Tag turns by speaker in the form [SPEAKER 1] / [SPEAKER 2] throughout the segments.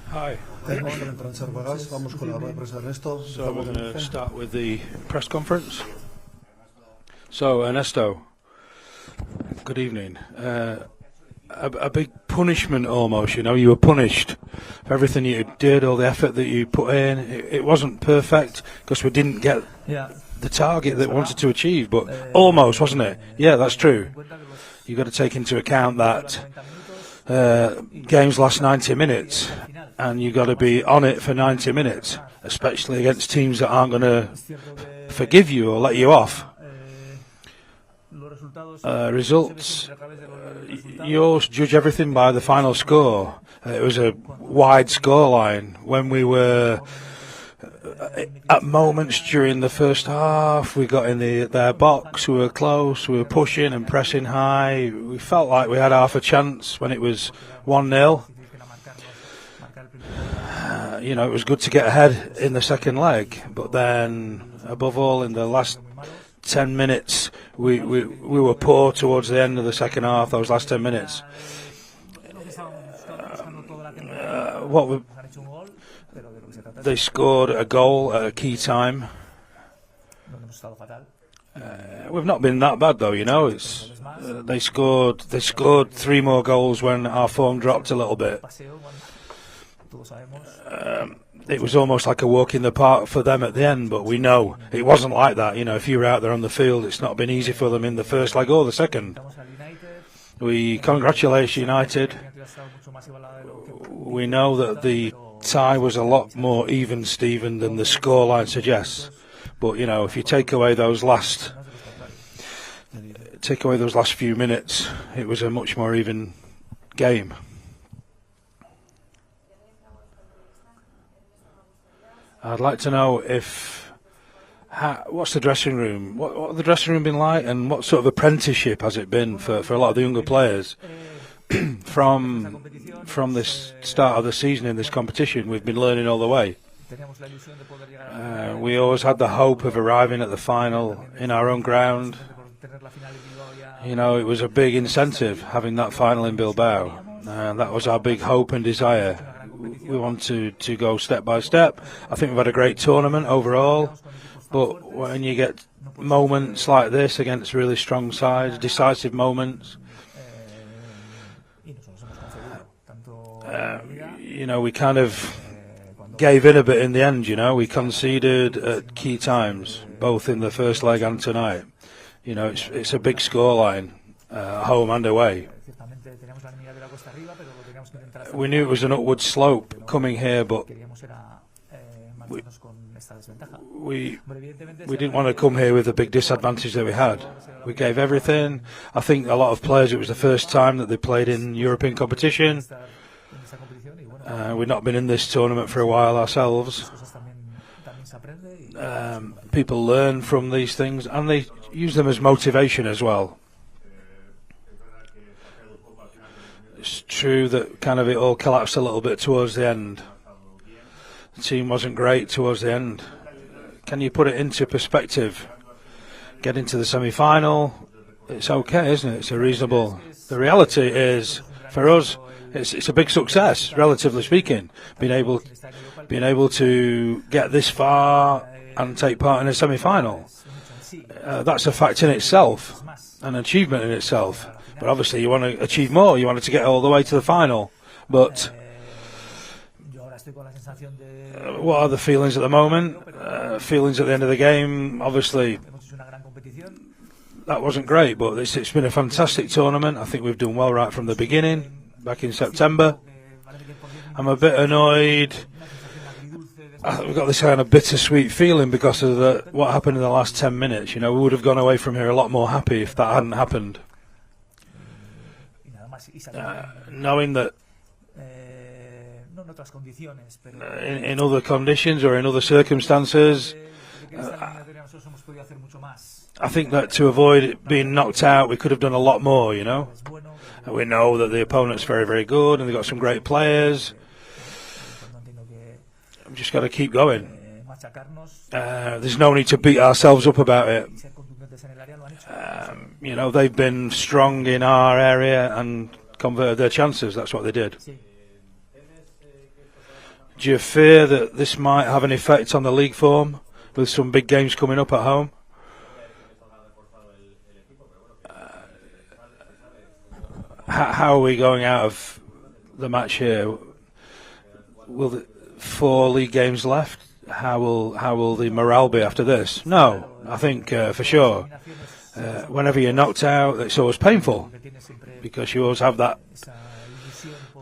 [SPEAKER 1] Hi. So we're going to start with the press conference. So Ernesto, good evening. A big punishment almost, you know, you were punished for everything you did, all the effort that you put in. It wasn't perfect because we didn't get the target that we wanted to achieve, but almost, wasn't it? Yeah, that's true. You've got to take into account that games last 90 minutes, and you've got to be on it for 90 minutes, especially against teams that aren't going to forgive you or let you off. Results, you always judge everything by the final score. It was a wide scoreline. When we were at moments during the first half, we got in their box, we were close, we were pushing and pressing high. We felt like we had half a chance when it was 1-0. You know, it was good to get ahead in the second leg, but then, above all, in the last 10 minutes, we were poor towards the end of the second half, those last 10 minutes. They scored a goal at a key time. We've not been that bad though, you know. They scored 3 more goals when our form dropped a little bit. It was almost like a walk in the park for them at the end, but we know it wasn't like that. You know, if you were out there on the field, it's not been easy for them in the first leg or the second. We congratulate United. We know that the tie was a lot more even, Stephen, than the scoreline suggests. But you know, if you take away those last few minutes, it was a much more even game. I'd like to know what's the dressing room? What the dressing room been like, and what sort of apprenticeship has it been for a lot of the younger players? From this start of the season in this competition, we've been learning all the way. We always had the hope of arriving at the final in our own ground. You know, it was a big incentive having that final in Bilbao. That was our big hope and desire. We want to go step by step. I think we've had a great tournament overall, but when you get moments like this against really strong sides, decisive moments, you know, we kind of gave in a bit in the end, you know. We conceded at key times, both in the first leg and tonight. You know, it's a big scoreline, home and away. We knew it was an upward slope coming here, but we didn't want to come here with the big disadvantage that we had. We gave everything. I think a lot of players, it was the first time that they played in European competition. We've not been in this tournament for a while ourselves. People learn from these things, and they use them as motivation as well. It's true that kind of it all collapsed a little bit towards the end. The team wasn't great towards the end. Can you put it into perspective? Getting to the semi-final, it's okay, isn't it? It's a reasonable. The reality is, for us, it's a big success, relatively speaking. Being able to get this far and take part in a semi-final, that's a fact in itself, an achievement in itself. But obviously you want to achieve more. You wanted to get all the way to the final. But what are the feelings at the moment? Feelings at the end of the game, obviously that wasn't great, but it's been a fantastic tournament. I think we've done well right from the beginning, back in September. I'm a bit annoyed. We've got this kind of bittersweet feeling because of what happened in the last 10 minutes. You know, we would have gone away from here a lot more happy if that hadn't happened. Knowing that in other conditions or in other circumstances, I think that to avoid it being knocked out, we could have done a lot more, you know. We know that the opponent's very, very good and they've got some great players. We've just got to keep going. There's no need to beat ourselves up about it. You know, they've been strong in our area and converted their chances. That's what they did. Do you fear that this might have an effect on the league form with some big games coming up at home? How are we going out of the match here? Will the 4 league games left? How will the morale be after this? No, I think for sure. Whenever you're knocked out, it's always painful because you always have that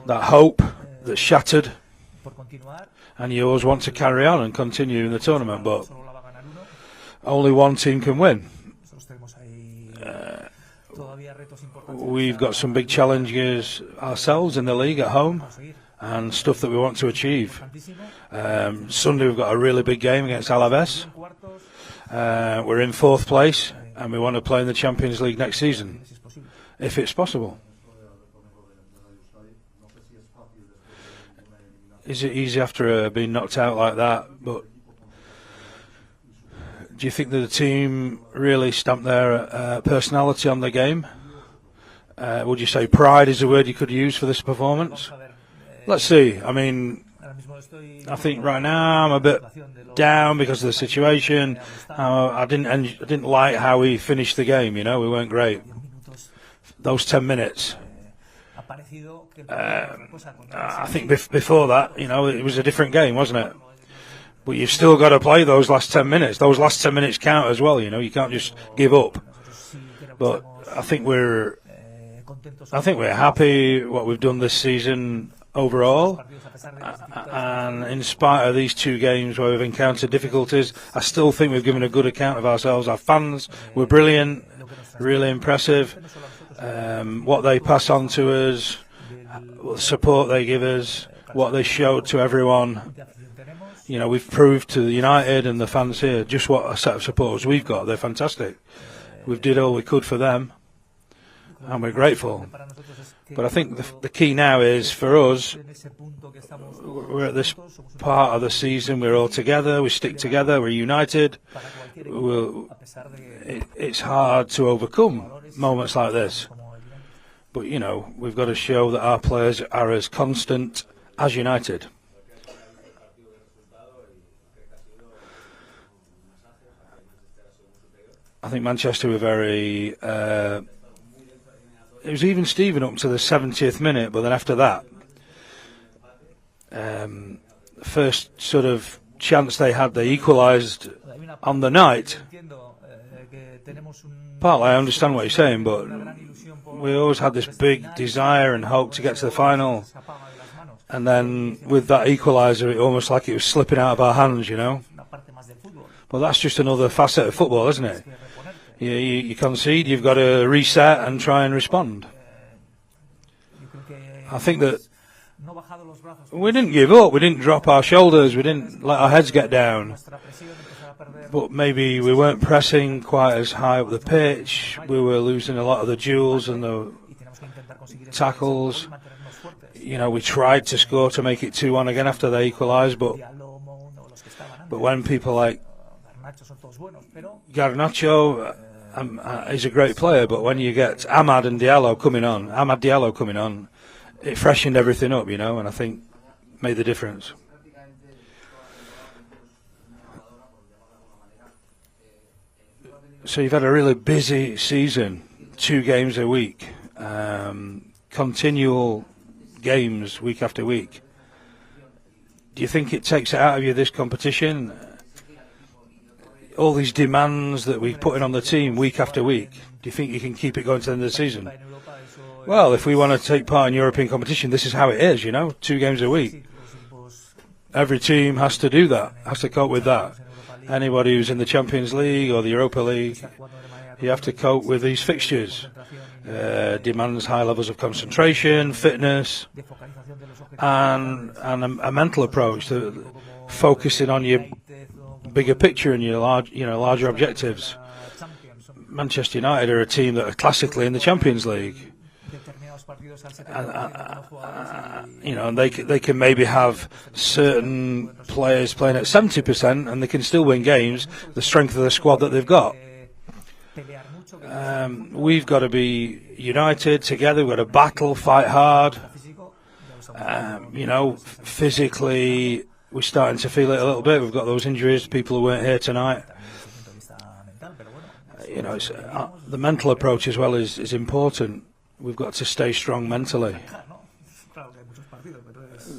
[SPEAKER 1] hope that's shattered, and you always want to carry on and continue in the tournament. But only one team can win. We've got some big challenges ourselves in the league at home and stuff that we want to achieve. Sunday we've got a really big game against Alaves. We're in 4th place and we want to play in the Champions League next season, if it's possible. Is it easy after being knocked out like that? But do you think that the team really stamped their personality on the game? Would you say pride is a word you could use for this performance? Let's see. I mean, I think right now I'm a bit down because of the situation. I didn't like how we finished the game. We weren't great. Those 10 minutes. I think before that, it was a different game, wasn't it? But you've still got to play those last 10 minutes. Those last 10 minutes count as well. You can't just give up. But I think we're happy what we've done this season overall, and in spite of these 2 games where we've encountered difficulties, I still think we've given a good account of ourselves. Our fans were brilliant, really impressive. What they pass on to us, the support they give us, what they showed to everyone. We've proved to the United and the fans here just what a set of supporters we've got. They're fantastic. We've did all we could for them, and we're grateful. But I think the key now is for us, we're at this part of the season, we're all together, we stick together, we're united. It's hard to overcome moments like this. But, we've got to show that our players are as constant as United. I think Manchester were very... it was even Steven up to the 70th minute, but then after that, first sort of chance they had, they equalised on the night. Partly I understand what you're saying, but we always had this big desire and hope to get to the final, and then with that equaliser, it almost like it was slipping out of our hands, Well, that's just another facet of football, isn't it? You concede, you've got to reset and try and respond. I think that we didn't give up, we didn't drop our shoulders, we didn't let our heads get down. But maybe we weren't pressing quite as high up the pitch, we were losing a lot of the duels and the tackles. We tried to score to make it 2-1 again after they equalised, but when people like Garnacho, he's a great player, but when you get Amad Diallo coming on, it freshened everything up, and I think made the difference. So you've had a really busy season, 2 games a week, continual games week after week. Do you think it takes it out of you, this competition? All these demands that we put in on the team week after week, do you think you can keep it going to the end of the season? Well, if we want to take part in European competition, this is how it is, 2 games a week. Every team has to do that, has to cope with that. Anybody who's in the Champions League or the Europa League, you have to cope with these fixtures. Demands high levels of concentration, fitness, and a mental approach to focusing on your bigger picture and your larger objectives. Manchester United are a team that are classically in the Champions League, and they can maybe have certain players playing at 70%, and they can still win games. The strength of the squad that they've got, We've got to be united together. We've got to battle, fight hard. Physically, we're starting to feel it a little bit. We've got those injuries, people who weren't here tonight. The mental approach as well is important. We've got to stay strong mentally.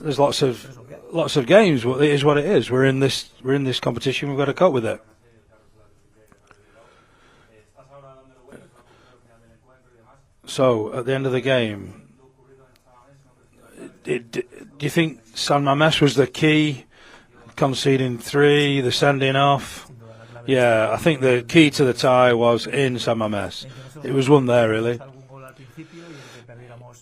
[SPEAKER 1] There's lots of games. It is what it is. We're in this competition. We've got to cope with it. So at the end of the game, do you think San Mamés was the key? Conceding 3, the sending off. Yeah, I think the key to the tie was in San Mamés. It was won there, really.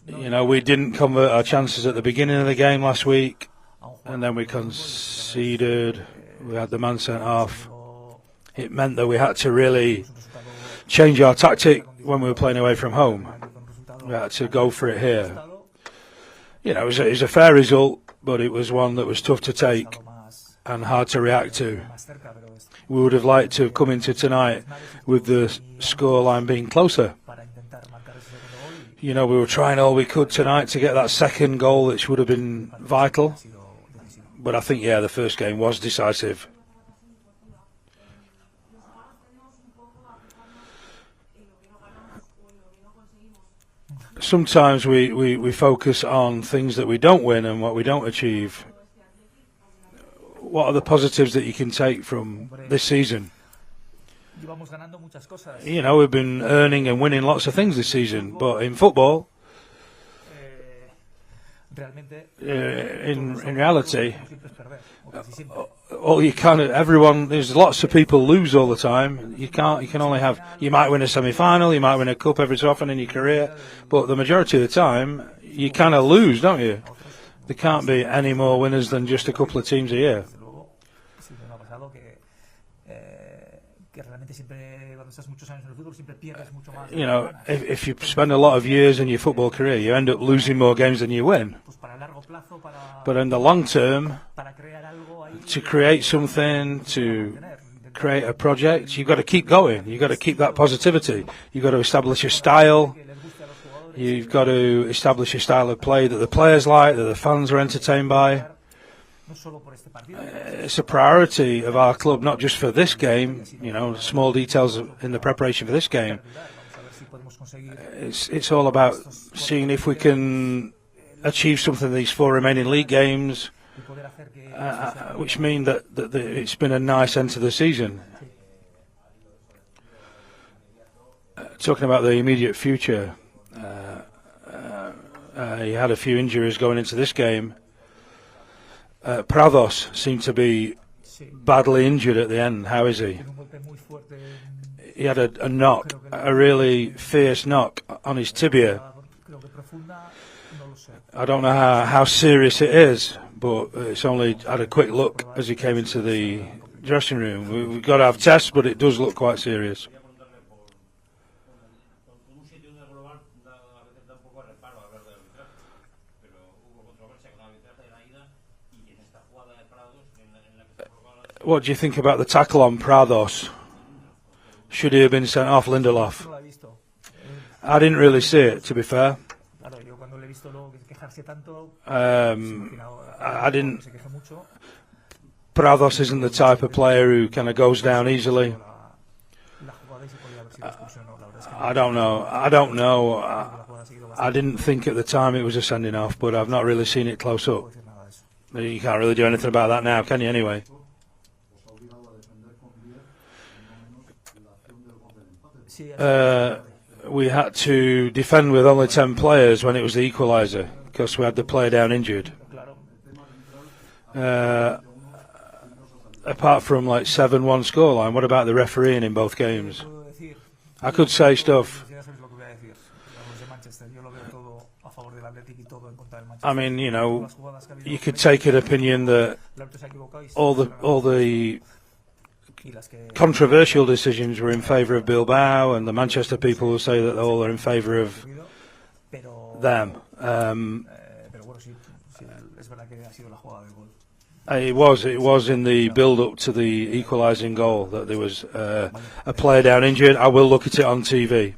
[SPEAKER 1] We didn't convert our chances at the beginning of the game last week, and then we conceded. We had the man sent off. It meant that we had to really change our tactic when we were playing away from home. We had to go for it here. It was a fair result, but it was one that was tough to take and hard to react to. We would have liked to have come into tonight with the scoreline being closer. We were trying all we could tonight to get that second goal, which would have been vital. But I think, the first game was decisive. Sometimes we focus on things that we don't win and what we don't achieve. What are the positives that you can take from this season? We've been earning and winning lots of things this season, but in football, in reality, there's lots of people lose all the time. You might win a semi-final, you might win a cup every so often in your career, but the majority of the time, you kind of lose, don't you? There can't be any more winners than just a couple of teams a year. If you spend a lot of years in your football career, you end up losing more games than you win. But in the long term, to create something, to create a project, you've got to keep going. You've got to keep that positivity. You've got to establish a style. You've got to establish a style of play that the players like, that the fans are entertained by. It's a priority of our club, not just for this game, small details in the preparation for this game. It's all about seeing if we can achieve something in these 4 remaining league games, which mean that it's been a nice end to the season. Talking about the immediate future, he had a few injuries going into this game. Prados seemed to be badly injured at the end. How is he? He had a knock, a really fierce knock on his tibia. I don't know how serious it is, but it's only had a quick look as he came into the dressing room. We've got to have tests, but it does look quite serious. What do you think about the tackle on Prados? Should he have been sent off, Lindelof? I didn't really see it, to be fair. I didn't. Prados isn't the type of player who kind of goes down easily. I don't know. I didn't think at the time it was a sending off, but I've not really seen it close up. You can't really do anything about that now, can you, anyway? We had to defend with only 10 players when it was the equaliser because we had the player down injured. Apart from 7-1 scoreline, what about the refereeing in both games? I could say stuff. I mean, you could take an opinion that all the controversial decisions were in favour of Bilbao, and the Manchester people will say that all are in favour of them. It was in the build-up to the equalising goal that there was a player down injured. I will look at it on TV.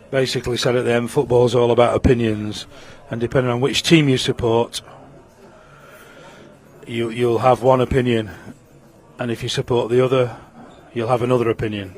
[SPEAKER 1] Basically said at the end, football's all about opinions, and depending on which team you support, you'll have one opinion, and if you support the other, you'll have another opinion.